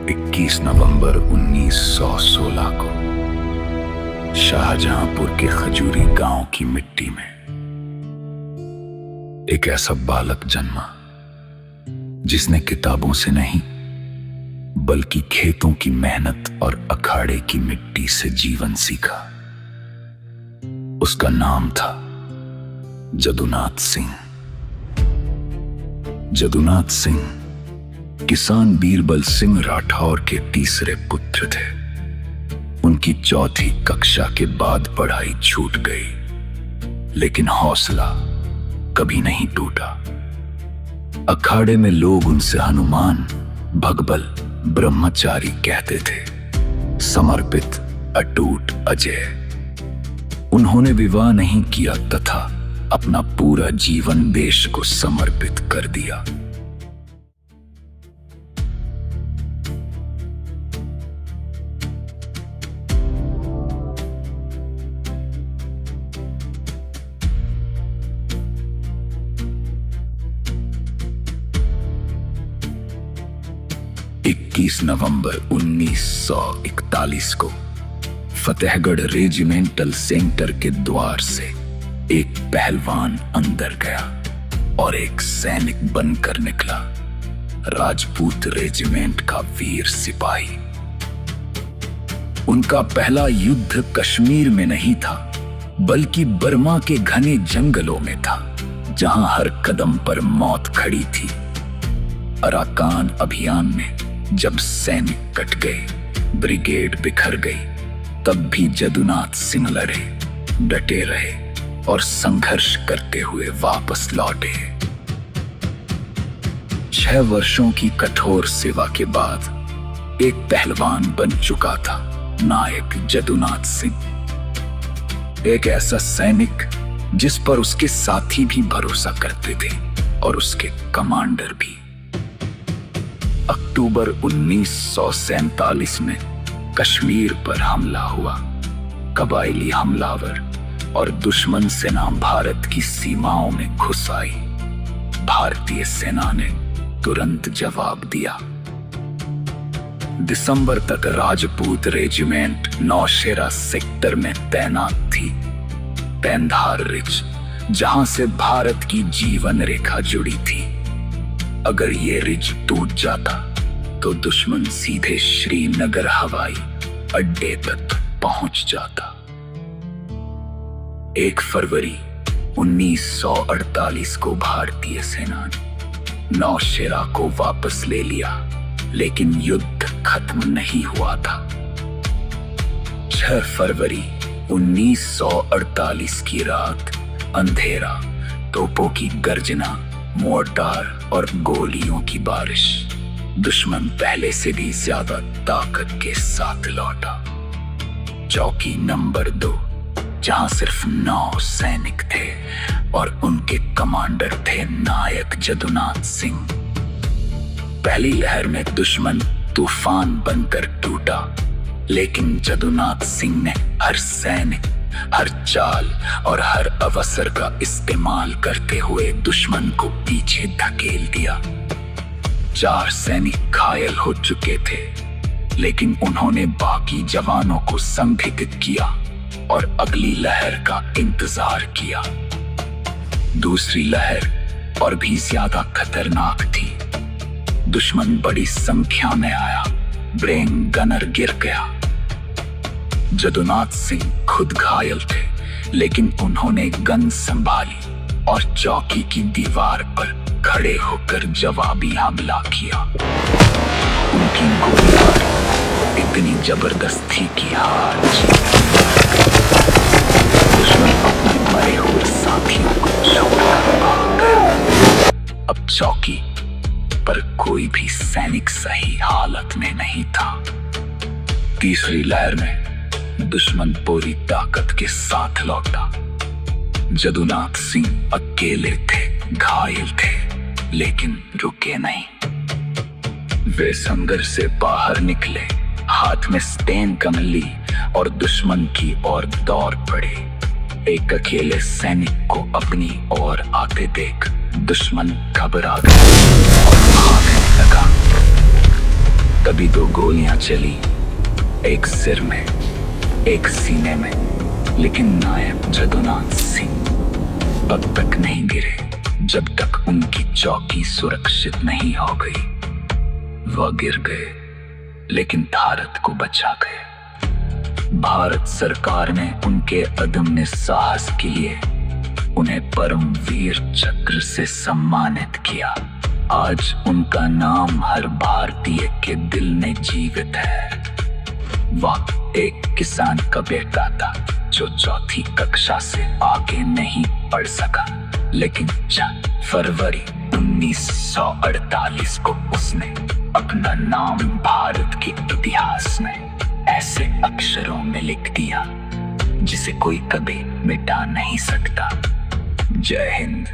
21 नवंबर 1916 को शाहजहांपुर के खजूरी गांव की मिट्टी में एक ऐसा बालक जन्मा जिसने किताबों से नहीं बल्कि खेतों की मेहनत और अखाड़े की मिट्टी से जीवन सीखा। उसका नाम था जदुनाथ सिंह। जदुनाथ सिंह किसान बीरबल सिंह राठौर के तीसरे पुत्र थे। उनकी चौथी कक्षा के बाद पढ़ाई छूट गई, लेकिन हौसला कभी नहीं टूटा। अखाड़े में लोग उनसे हनुमान, भगबल, ब्रह्मचारी कहते थे, समर्पित, अटूट, अजय। उन्होंने विवाह नहीं किया तथा अपना पूरा जीवन देश को समर्पित कर दिया। नवंबर 1941 को फतेहगढ़ रेजिमेंटल सेंटर के द्वार से एक पहलवान अंदर गया और एक सैनिक बनकर निकला, राजपूत रेजिमेंट का वीर सिपाही। उनका पहला युद्ध कश्मीर में नहीं था, बल्कि बर्मा के घने जंगलों में था, जहां हर कदम पर मौत खड़ी थी। अराकान अभियान में जब सैनिक कट गए, ब्रिगेड बिखर गई, तब भी जदुनाथ सिंह लड़े, डटे रहे और संघर्ष करते हुए वापस लौटे। 6 वर्षों की कठोर सेवा के बाद एक पहलवान बन चुका था नायक जदुनाथ सिंह। एक ऐसा सैनिक जिस पर उसके साथी भी भरोसा करते थे और उसके कमांडर भी। अक्टूबर 1947 में कश्मीर पर हमला हुआ। कबायली हमलावर और दुश्मन सेना भारत की सीमाओं में घुस आई। भारतीय सेना ने तुरंत जवाब दिया। दिसंबर तक राजपूत रेजिमेंट नौशेरा सेक्टर में तैनात थी, पेंधार रिज, जहां से भारत की जीवन रेखा जुड़ी थी। अगर ये रिज टूट जाता तो दुश्मन सीधे श्रीनगर हवाई अड्डे तक पहुंच जाता। 1 फरवरी 1948 को भारतीय सेना ने नौशेरा को वापस ले लिया, लेकिन युद्ध खत्म नहीं हुआ था। 6 फरवरी 1948 की रात अंधेरा, तोपों की गर्जना, मोर्टार और गोलियों की बारिश। दुश्मन पहले से भी ज्यादा ताकत के साथ लौटा। चौकी नंबर 2, जहां सिर्फ 9 सैनिक थे और उनके कमांडर थे नायक जदुनाथ सिंह। पहली लहर में दुश्मन तूफान बनकर टूटा, लेकिन जदुनाथ सिंह ने हर सैनिक, हर चाल और हर अवसर का इस्तेमाल करते हुए दुश्मन को पीछे धकेल दिया। 4 सैनिक घायल हो चुके थे, लेकिन उन्होंने बाकी जवानों को संगठित किया और अगली लहर का इंतजार किया। दूसरी लहर और भी ज्यादा खतरनाक थी। दुश्मन बड़ी संख्या में आया, ब्रेन गनर गिर गया। जदुनाथ सिंह खुद घायल थे, लेकिन उन्होंने गन संभाली और चौकी की दीवार पर खड़े होकर जवाबी हमला किया। उनकी गोलीबारी इतनी जबरदस्त थी कि हार दुश्मन अपने मरे हुए साथियों को छोड़कर भाग गया। अब चौकी पर कोई भी सैनिक सही हालत में नहीं था। तीसरी लहर में दुश्मन पूरी ताकत के साथ लौटा। जदुनाथ सिंह अकेले थे, घायल थे, लेकिन रुके नहीं। वे संघर्ष से बाहर निकले, हाथ में स्टेन कमली और दुश्मन की ओर दौड़ पड़े। एक अकेले सैनिक को अपनी ओर आते देख दुश्मन घबरा गया और भागने लगा। कभी 2 गोलियां चली, एक सिर में एक सीने में, लेकिन नायक जदुनाथ सिंह अब तक नहीं गिरे जब तक उनकी चौकी सुरक्षित नहीं हो गई। वह गिर गए लेकिन भारत को बचा गए। भारत सरकार ने उनके अदम्य साहस के लिए उन्हें परमवीर चक्र से सम्मानित किया। आज उनका नाम हर भारतीय के दिल में जीवित है। वह एक किसान का बेटा था जो 4ठी कक्षा से आगे नहीं पढ़ सका, लेकिन 4 फरवरी 1948 को उसने अपना नाम भारत के इतिहास में ऐसे अक्षरों में लिख दिया जिसे कोई कभी मिटा नहीं सकता। जय हिंद।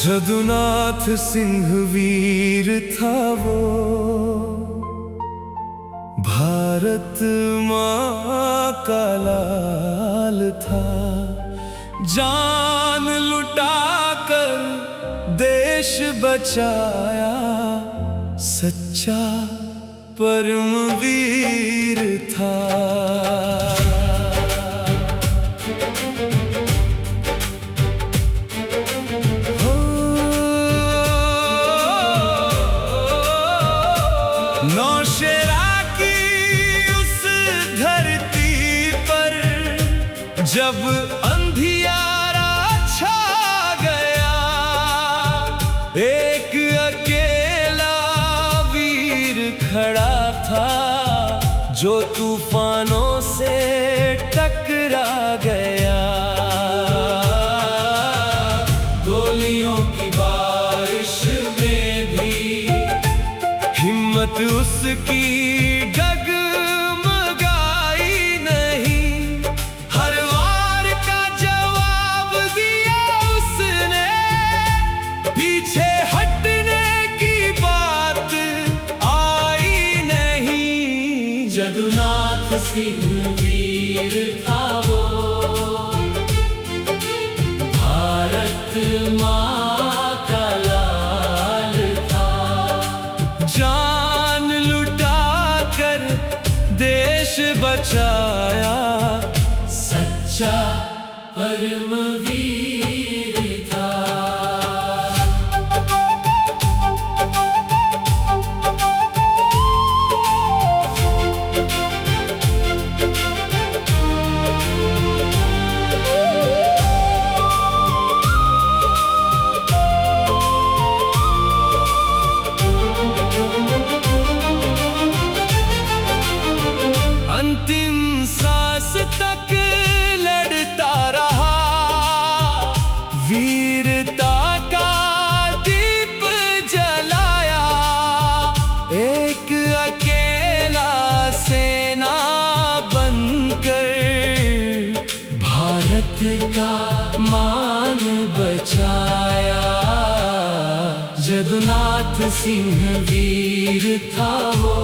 जदुनाथ सिंह वीर था वो, भारत माँ का लाल था। जान लुटाकर देश बचाया, सच्चा परमवीर था। नौशेरा की उस धरती पर जब अंधियारा छा गया, एक अकेला वीर खड़ा था जो तूफानों से टकरा गया। गोलियों की बारिश में भी हिम्मत उसकी डगमगाई नहीं। हर वार का जवाब दिया उसने, पीछे हटने की बात आई नहीं। जदुनाथ सिंह वीर था वो, भारत माँ का लाल था। जान लुटाकर देश बचाया, सच्चा परमवीर था। अंतिम सांस तक लड़ता रहा, वीरता का दीप जलाया। एक अकेला सेना बनकर भारत का मान बचाया। जदुनाथ सिंह वीर था वो,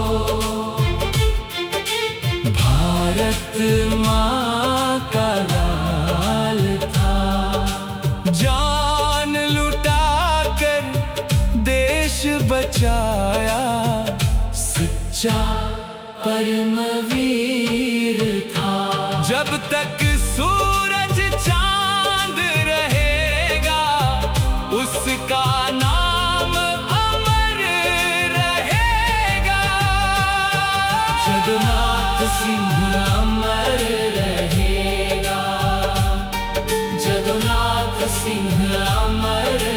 भारत माँ का लाल था। जान लुटाकर देश बचाया, सच्चा परमवीर था। जब तक सूरज चांद रहेगा, उसका नाम अमर रहेगा। जदुनाथ सिंह अमर रहे। रघुनाथ सिंह अमर